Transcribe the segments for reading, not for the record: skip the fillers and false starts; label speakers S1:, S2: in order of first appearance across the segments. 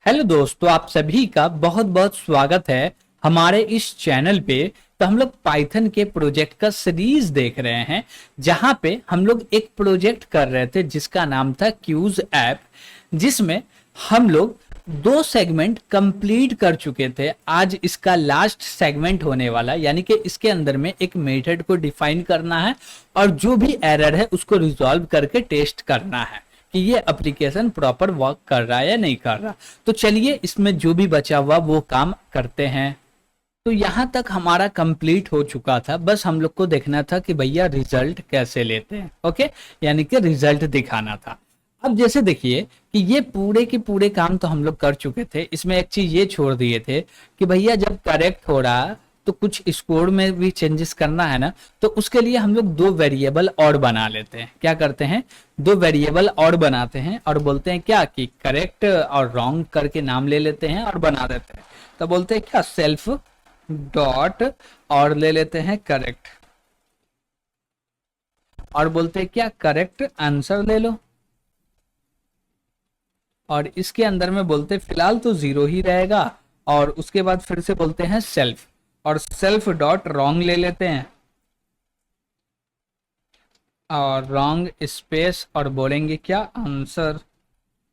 S1: Hello दोस्तों, आप सभी का बहुत बहुत स्वागत है हमारे इस चैनल पे। तो हम लोग पाइथन के प्रोजेक्ट का सीरीज देख रहे हैं, जहां पे हम लोग एक प्रोजेक्ट कर रहे थे जिसका नाम था क्यूज ऐप, जिसमें हम लोग दो सेगमेंट कंप्लीट कर चुके थे। आज इसका लास्ट सेगमेंट होने वाला, यानी कि इसके अंदर में एक मेथड को डिफाइन करना है और जो भी एरर है उसको रिजॉल्व करके टेस्ट करना है कि ये एप्लीकेशन प्रॉपर वर्क कर रहा है या नहीं कर रहा। तो चलिए इसमें जो भी बचा हुआ वो काम करते हैं। तो यहाँ तक हमारा कंप्लीट हो चुका था, बस हम लोग को देखना था कि भैया रिजल्ट कैसे लेते हैं। ओके, यानी कि रिजल्ट दिखाना था। अब जैसे देखिए कि ये पूरे के पूरे काम तो हम लोग कर चुके थे। इसमें एक चीज ये छोड़ दिए थे कि भैया जब करेक्ट हो रहा तो कुछ स्कोर में भी चेंजेस करना है ना, तो उसके लिए हम लोग दो वेरिएबल और बना लेते हैं। क्या करते हैं, दो वेरिएबल और बनाते हैं और बोलते हैं क्या कि करेक्ट और रॉन्ग करके नाम ले लेते हैं और बना देते हैं। तो बोलते हैं क्या, सेल्फ डॉट और ले लेते हैं करेक्ट, और बोलते हैं क्या, करेक्ट आंसर ले लो। और इसके अंदर में बोलते फिलहाल तो जीरो ही रहेगा, और उसके बाद फिर से बोलते हैं सेल्फ, और सेल्फ डॉट रॉन्ग ले लेते हैं और रॉन्ग स्पेस और बोलेंगे क्या, आंसर।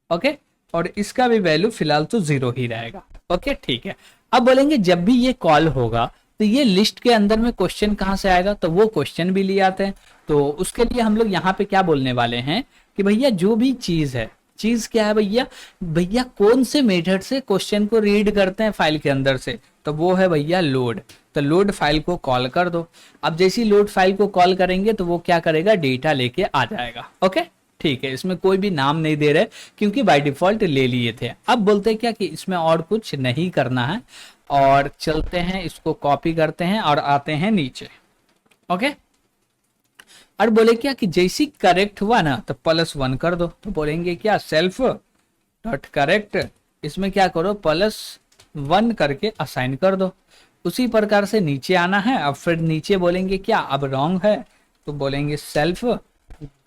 S1: ओके, और इसका भी वैल्यू फिलहाल तो जीरो ही रहेगा। ओके ठीक है। अब बोलेंगे जब भी ये कॉल होगा तो ये लिस्ट के अंदर में क्वेश्चन कहाँ से आएगा, तो वो क्वेश्चन भी ले आते हैं। तो उसके लिए हम लोग यहाँ पे क्या बोलने वाले हैं कि भैया जो भी चीज है, चीज क्या है भैया, भैया कौन से मेथड से क्वेश्चन को रीड करते हैं फाइल के अंदर से, तो वो है भैया लोड। तो लोड फाइल को कॉल कर दो। अब जैसी लोड फाइल को कॉल करेंगे तो वो क्या करेगा, डेटा लेके आ जाएगा। ओके ठीक है, इसमें कोई भी नाम नहीं दे रहे क्योंकि बाय डिफॉल्ट ले लिए थे। अब बोलते हैं क्या कि इसमें और कुछ नहीं करना है, और चलते हैं इसको कॉपी करते हैं और आते हैं नीचे। ओके, और बोले क्या कि जैसी करेक्ट हुआ ना तो +1 कर दो। तो बोलेंगे क्या, सेल्फ डॉट करेक्ट, इसमें क्या करो, +1 करके असाइन कर दो। उसी प्रकार से नीचे आना है। अब फिर नीचे बोलेंगे क्या, अब रॉन्ग है तो बोलेंगे सेल्फ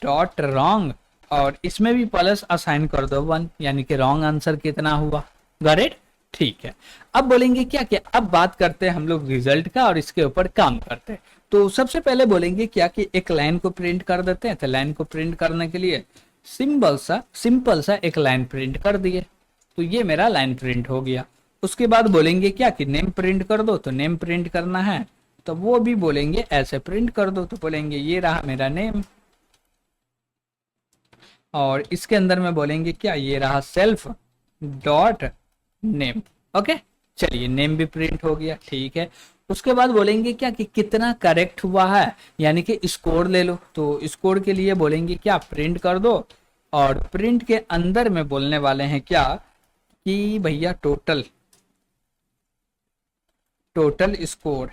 S1: डॉट रॉन्ग, और इसमें भी प्लस असाइन कर दो 1, यानी कि रॉन्ग आंसर कितना हुआ। गॉट इट, ठीक है। अब बोलेंगे क्या कि अब बात करते हैं हम लोग रिजल्ट का और इसके ऊपर काम करते हैं। तो सबसे पहले बोलेंगे क्या कि एक लाइन को प्रिंट कर देते हैं। तो लाइन को प्रिंट करने के लिए सिंपल सा एक लाइन प्रिंट कर दिए, तो ये मेरा लाइन प्रिंट हो गया। उसके बाद बोलेंगे क्या कि नेम प्रिंट कर दो। तो नेम प्रिंट करना है तो वो भी बोलेंगे ऐसे प्रिंट कर दो। तो बोलेंगे ये रहा मेरा नेम, और इसके अंदर में बोलेंगे क्या, ये रहा सेल्फ डॉट नेम। ओके चलिए, नेम भी प्रिंट हो गया, ठीक है। उसके बाद बोलेंगे क्या कि कितना करेक्ट हुआ है, यानी कि स्कोर ले लो। तो स्कोर के लिए बोलेंगे क्या, प्रिंट कर दो, और प्रिंट के अंदर में बोलने वाले हैं क्या कि भैया टोटल स्कोर,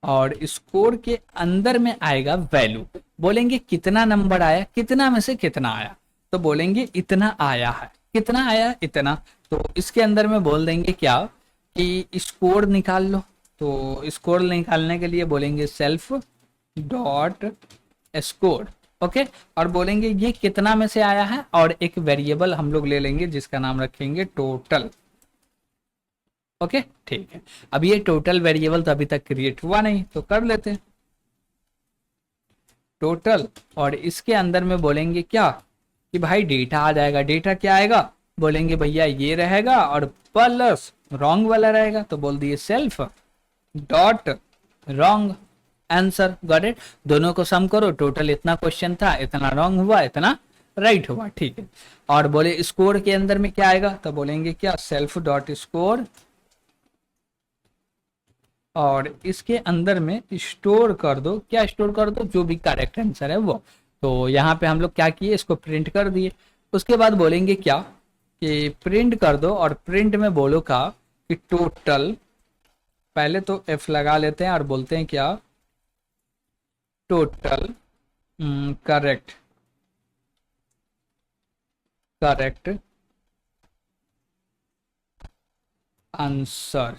S1: और स्कोर के अंदर में आएगा वैल्यू। बोलेंगे कितना नंबर आया, कितना में से कितना आया, तो बोलेंगे इतना आया है। कितना आया, इतना। तो इसके अंदर में बोल देंगे क्या कि स्कोर निकाल लो। तो स्कोर निकालने के लिए बोलेंगे सेल्फ डॉट स्कोर। ओके, और बोलेंगे ये कितना में से आया है, और एक वेरिएबल हम लोग ले लेंगे जिसका नाम रखेंगे टोटल। ओके ठीक है। अब ये टोटल वेरिएबल तो अभी तक क्रिएट हुआ नहीं, तो कर लेते हैं टोटल, और इसके अंदर में बोलेंगे क्या कि भाई डेटा आ जाएगा। डेटा क्या आएगा, बोलेंगे भैया ये रहेगा और प्लस रॉन्ग वाला रहेगा। तो बोल दिए self dot wrong answer. Got it, दोनों को सम करो, टोटल इतना क्वेश्चन था, इतना रॉन्ग हुआ, इतना राइट हुआ, ठीक है। और बोले स्कोर के अंदर में क्या आएगा, तो बोलेंगे क्या, सेल्फ डॉट स्कोर, और इसके अंदर में स्टोर कर दो। क्या स्टोर कर दो, जो भी करेक्ट आंसर है वो। तो यहाँ पे हम लोग क्या किए, इसको प्रिंट कर दिए। उसके बाद बोलेंगे क्या कि प्रिंट कर दो, और प्रिंट में बोलो का कि टोटल, पहले तो एफ लगा लेते हैं और बोलते हैं क्या, टोटल करेक्ट आंसर।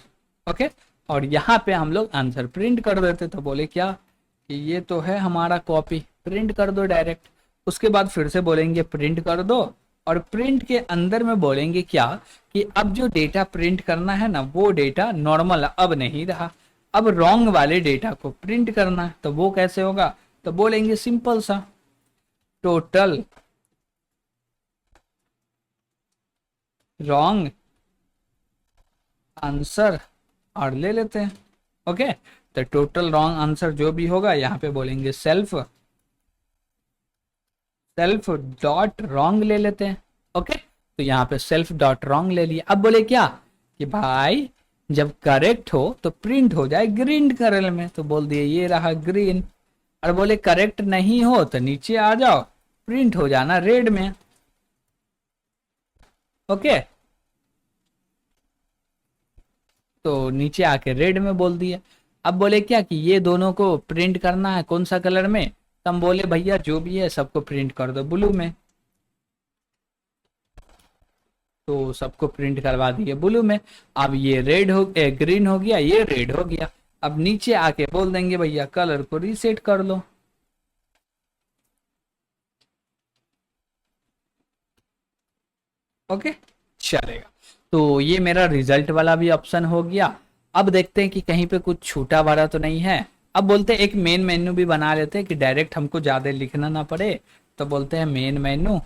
S1: ओके, और यहाँ पे हम लोग आंसर प्रिंट कर देते। तो बोले क्या कि ये तो है हमारा कॉपी, प्रिंट कर दो डायरेक्ट। उसके बाद फिर से बोलेंगे प्रिंट कर दो, और प्रिंट के अंदर में बोलेंगे क्या कि अब जो डेटा प्रिंट करना है ना वो डेटा नॉर्मल अब नहीं रहा, अब रॉन्ग वाले डेटा को प्रिंट करना है। तो वो कैसे होगा, तो बोलेंगे सिंपल सा टोटल रॉन्ग आंसर और ले लेते हैं। ओके, तो टोटल रॉन्ग आंसर जो भी होगा यहाँ पे बोलेंगे सेल्फ सेल्फ डॉट रॉन्ग ले लेते हैं। ओके, तो यहाँ पे सेल्फ डॉट रॉन्ग ले लिया। अब बोले क्या कि भाई जब करेक्ट हो तो प्रिंट हो जाए ग्रीन कलर में, तो बोल दिए ये रहा ग्रीन। और बोले करेक्ट नहीं हो तो नीचे आ जाओ, प्रिंट हो जाना रेड में। ओके, तो नीचे आके रेड में बोल दिया। अब बोले क्या कि ये दोनों को प्रिंट करना है कौन सा कलर में, तो हम बोले भैया जो भी है सबको प्रिंट कर दो ब्लू में। तो सबको प्रिंट करवा दिए ब्लू में। अब ये रेड हो ग्रीन हो गया, ये रेड हो गया। अब नीचे आके बोल देंगे भैया कलर को रीसेट कर लो। ओके, चलेगा। तो ये मेरा रिजल्ट वाला भी ऑप्शन हो गया। अब देखते हैं कि कहीं पे कुछ छूटा वाला तो नहीं है। अब बोलते हैं एक मेन मेन्यू भी बना लेते हैं कि डायरेक्ट हमको ज्यादा लिखना ना पड़े। तो बोलते हैं मेन मेन्यू,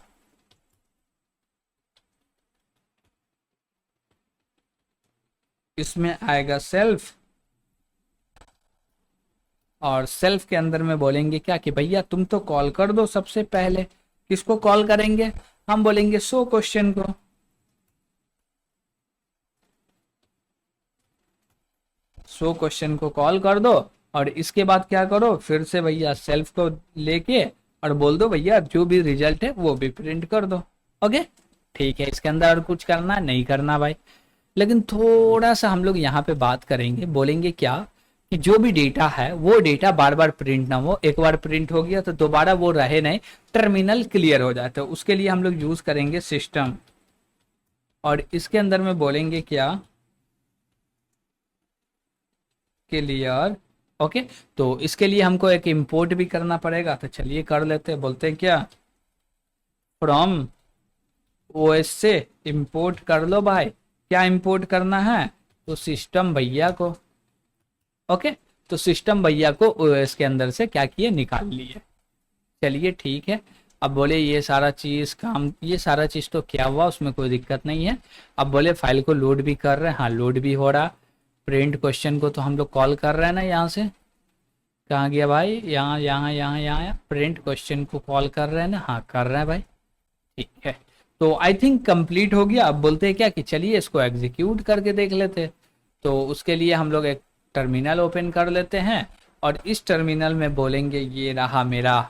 S1: इसमें आएगा सेल्फ, और सेल्फ के अंदर में बोलेंगे क्या कि भैया तुम तो कॉल कर दो सबसे पहले। किसको कॉल करेंगे, हम बोलेंगे शो क्वेश्चन को। शो क्वेश्चन को कॉल कर दो और इसके बाद क्या करो, फिर से भैया सेल्फ को लेके और बोल दो भैया जो भी रिजल्ट है वो भी प्रिंट कर दो। ओके, ठीक है। इसके अंदर और कुछ करना है नहीं करना भाई। लेकिन थोड़ा सा हम लोग यहाँ पे बात करेंगे, बोलेंगे क्या कि जो भी डेटा है वो डेटा बार बार प्रिंट ना हो, एक बार प्रिंट हो गया तो दोबारा वो रहे नहीं, टर्मिनल क्लियर हो जाए। तो उसके लिए हम लोग यूज करेंगे सिस्टम, और इसके अंदर में बोलेंगे क्या क्लियर। ओके, तो इसके लिए हमको एक इंपोर्ट भी करना पड़ेगा, तो चलिए कर लेते हैं। बोलते हैं क्या फ्रॉम ओएस से इंपोर्ट कर लो भाई। क्या इंपोर्ट करना है, तो सिस्टम भैया को। ओके, तो सिस्टम भैया को ओएस के अंदर से क्या किए, निकाल लिए। चलिए ठीक है। अब बोले ये सारा चीज काम, ये सारा चीज तो क्या हुआ, उसमें कोई दिक्कत नहीं है। अब बोले फाइल को लोड भी कर रहे हैं, हाँ लोड भी हो रहा। प्रिंट क्वेश्चन को तो हम लोग कॉल कर रहे हैं ना, यहाँ से कहाँ गया भाई, यहाँ यहाँ यहाँ यहाँ प्रिंट क्वेश्चन को कॉल कर रहे हैं ना, हाँ कर रहे हैं भाई। ठीक है, तो आई थिंक कंप्लीट हो गया। अब बोलते हैं क्या कि चलिए इसको एग्जीक्यूट करके देख लेते हैं। तो उसके लिए हम लोग एक टर्मिनल ओपन कर लेते हैं और इस टर्मिनल में बोलेंगे ये रहा मेरा,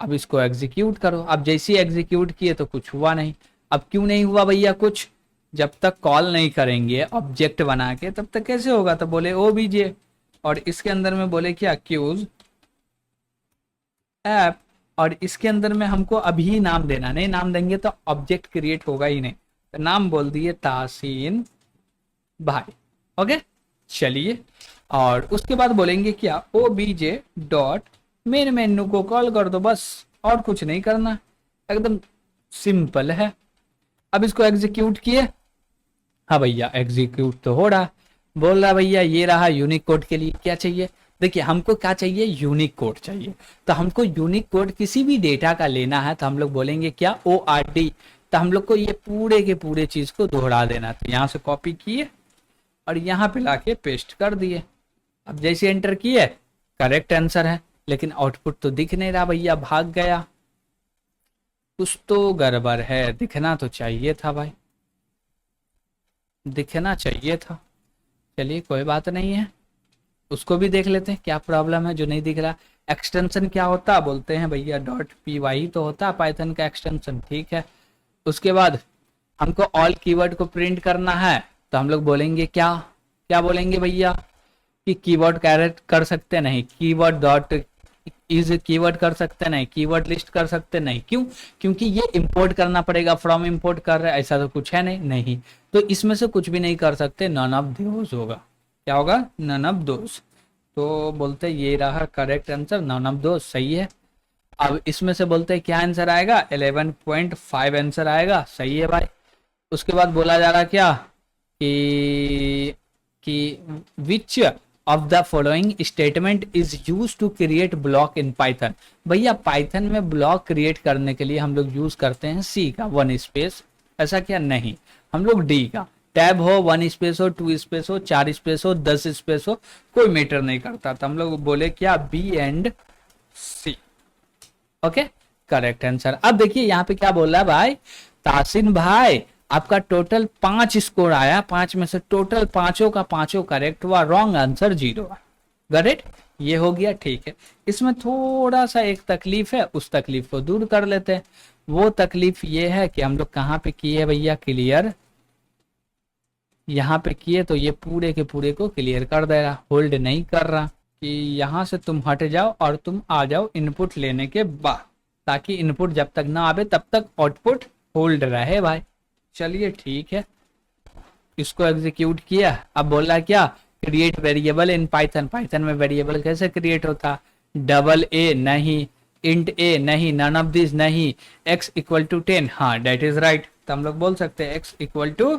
S1: अब इसको एग्जीक्यूट करो। अब जैसे ही एग्जीक्यूट किए तो कुछ हुआ नहीं। अब क्यों नहीं हुआ भैया कुछ, जब तक कॉल नहीं करेंगे ऑब्जेक्ट बना के तब तक कैसे होगा। तो बोले ओबीजे, और इसके अंदर में बोले क्या क्यूज ऐप, और इसके अंदर में हमको अभी नाम देना, नहीं नाम देंगे तो ऑब्जेक्ट क्रिएट होगा ही नहीं। तो नाम बोल दिए तासीन भाई। ओके, चलिए। और उसके बाद बोलेंगे क्या ओबीजे डॉट मेन मेन्यू को कॉल कर दो, बस और कुछ नहीं करना, एकदम सिंपल है। अब इसको एग्जीक्यूट किए, हाँ भैया एग्जीक्यूट तो हो रहा। बोल रहा भैया ये रहा यूनिक कोड के लिए क्या चाहिए, देखिए हमको क्या चाहिए, यूनिक कोड चाहिए। तो हमको यूनिक कोड किसी भी डेटा का लेना है तो हम लोग बोलेंगे क्या ORD। तो हम लोग को ये पूरे के पूरे चीज को दोहरा देना। तो यहाँ से कॉपी किए और यहाँ पे लाके पेस्ट कर दिए। अब जैसे एंटर किए करेक्ट आंसर है, लेकिन आउटपुट तो दिख नहीं रहा भैया, भाग गया। कुछ तो गड़बड़ है, दिखना तो चाहिए था भाई, दिखना चाहिए था। चलिए कोई बात नहीं है, उसको भी देख लेते हैं क्या प्रॉब्लम है जो नहीं दिख रहा। एक्सटेंशन क्या होता बोलते हैं भैया .py तो होता है पाइथन का एक्सटेंशन, ठीक है। उसके बाद हमको ऑल कीवर्ड को प्रिंट करना है तो हम लोग बोलेंगे क्या, क्या बोलेंगे भैया कि कीवर्ड कैरेट कर सकते नहीं, कीवर्ड डॉट इज कीवर्ड कर सकते नहीं, कीवर्ड लिस्ट कर सकते नहीं। क्यों, क्योंकि ये इंपोर्ट करना पड़ेगा, फ्रॉम इंपोर्ट कर रहे हैं, ऐसा तो कुछ है नहीं, नहीं। तो इसमें से कुछ भी नहीं कर सकते, नन ऑफ दोस होगा। क्या होगा, नन ऑफ दोस। तो बोलते ये रहा correct answer, none of those सही है। अब इसमें से बोलते हैं क्या आंसर आएगा, 11.5 आंसर आएगा, सही है भाई। उसके बाद बोला जा रहा क्या कि which of the following statement is use to create block in Python. भैया पाइथन में ब्लॉक क्रिएट करने के लिए हम लोग यूज करते हैं सी का 1 स्पेस, ऐसा क्या नहीं, हम लोग डी का, टैब हो 1 स्पेस हो 2 स्पेस हो 4 स्पेस हो 10 स्पेस हो कोई मैटर नहीं करता, तो हम लोग बोले क्या B and C. Okay correct answer. अब देखिए यहाँ पे क्या बोल रहा है भाई, तासिन भाई आपका टोटल 5 स्कोर आया, 5 में से टोटल पांचों का पांचों करेक्ट हुआ, रॉन्ग आंसर 0 है। गॉट, ये हो गया ठीक है। इसमें थोड़ा सा एक तकलीफ है, उस तकलीफ को दूर कर लेते हैं। वो तकलीफ ये है कि हम लोग कहाँ पे किए भैया क्लियर, यहाँ पे किए तो ये पूरे के पूरे को क्लियर कर दे रहा, होल्ड नहीं कर रहा कि यहाँ से तुम हट जाओ और तुम आ जाओ इनपुट लेने के बाद, ताकि इनपुट जब तक ना आवे तब तक आउटपुट होल्ड रहे भाई। चलिए ठीक है, इसको एग्जीक्यूट किया। अब बोल रहा है क्या, create variable in Python. Python में वेरिएबल कैसे क्रिएट होता, डबल ए नहीं, इंट ए नहीं, नन ऑफ दिस नहीं, x इक्वल टू 10, हाँ डेट इज राइट, तो हम लोग बोल सकते हैं x इक्वल टू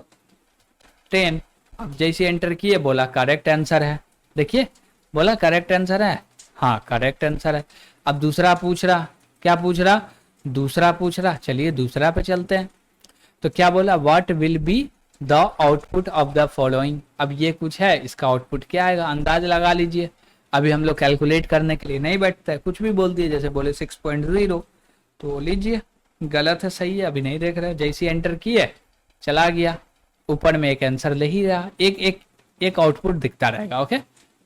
S1: 10। अब जैसे एंटर किए बोला करेक्ट आंसर है, देखिए बोला करेक्ट आंसर है, हाँ करेक्ट आंसर है। अब दूसरा पूछ रहा, क्या पूछ रहा, दूसरा पूछ रहा, चलिए दूसरा पे चलते हैं। तो क्या बोला, what will be the output of the following. अब ये कुछ है, इसका आउटपुट क्या आएगा अंदाज लगा लीजिए। अभी हम लोग कैलकुलेट करने के लिए नहीं बैठते हैं, कुछ भी बोल दिए, जैसे बोले 6.0 तो लीजिए गलत है सही है अभी नहीं देख रहे, जैसे एंटर किए चला गया, ऊपर में एक आंसर ले ही रहा, एक आउटपुट दिखता रहेगा। ओके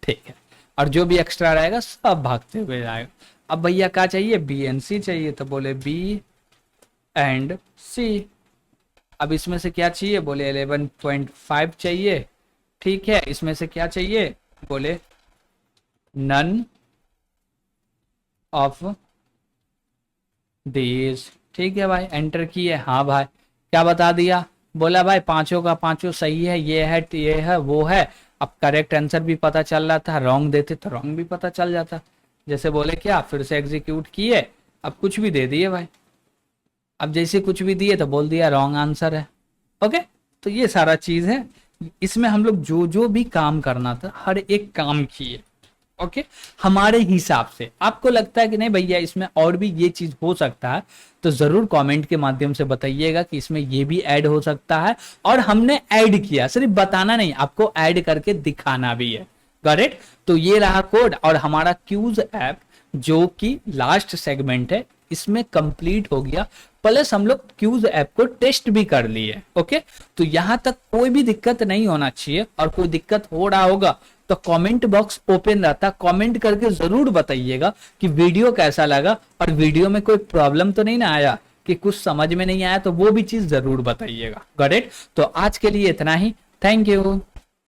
S1: ठीक है, और जो भी एक्स्ट्रा रहेगा सब भागते हुए जाएगा। अब भैया क्या चाहिए, बी एंड सी चाहिए, तो बोले बी एंड सी। अब इसमें से क्या चाहिए, बोले 11.5 चाहिए, ठीक है। इसमें से क्या चाहिए, बोले नन ऑफ दिस, ठीक है भाई। एंटर किए, हाँ भाई क्या बता दिया, बोला भाई पांचों का पांचों सही है, ये है वो है। अब करेक्ट आंसर भी पता चल रहा था, रॉन्ग देते तो रॉन्ग भी पता चल जाता। जैसे बोले क्या, फिर से एग्जीक्यूट किए, अब कुछ भी दे दिए भाई, अब जैसे कुछ भी दिए तो बोल दिया रॉन्ग आंसर है। ओके, तो ये सारा चीज है, इसमें हम लोग जो जो भी काम करना था हर एक काम किए। ओके, हमारे हिसाब से आपको लगता है कि नहीं भैया इसमें और भी ये चीज हो सकता है, तो जरूर कमेंट के माध्यम से बताइएगा कि इसमें ये भी ऐड हो सकता है। और हमने ऐड किया, सिर्फ बताना नहीं, आपको ऐड करके दिखाना भी है। Got it. तो ये रहा कोड, और हमारा क्यूज ऐप जो कि लास्ट सेगमेंट है इसमें कंप्लीट हो गया, प्लस हम लोग क्यूज ऐप को टेस्ट भी कर लिए। ओके, तो यहां तक कोई भी दिक्कत नहीं होना चाहिए, और कोई दिक्कत हो रहा होगा तो कमेंट बॉक्स ओपन रहता, कमेंट करके जरूर बताइएगा कि वीडियो कैसा लगा, और वीडियो में कोई प्रॉब्लम तो नहीं ना आया कि कुछ समझ में नहीं आया, तो वो भी चीज जरूर बताइएगा। Got it. तो आज के लिए इतना ही, थैंक यू।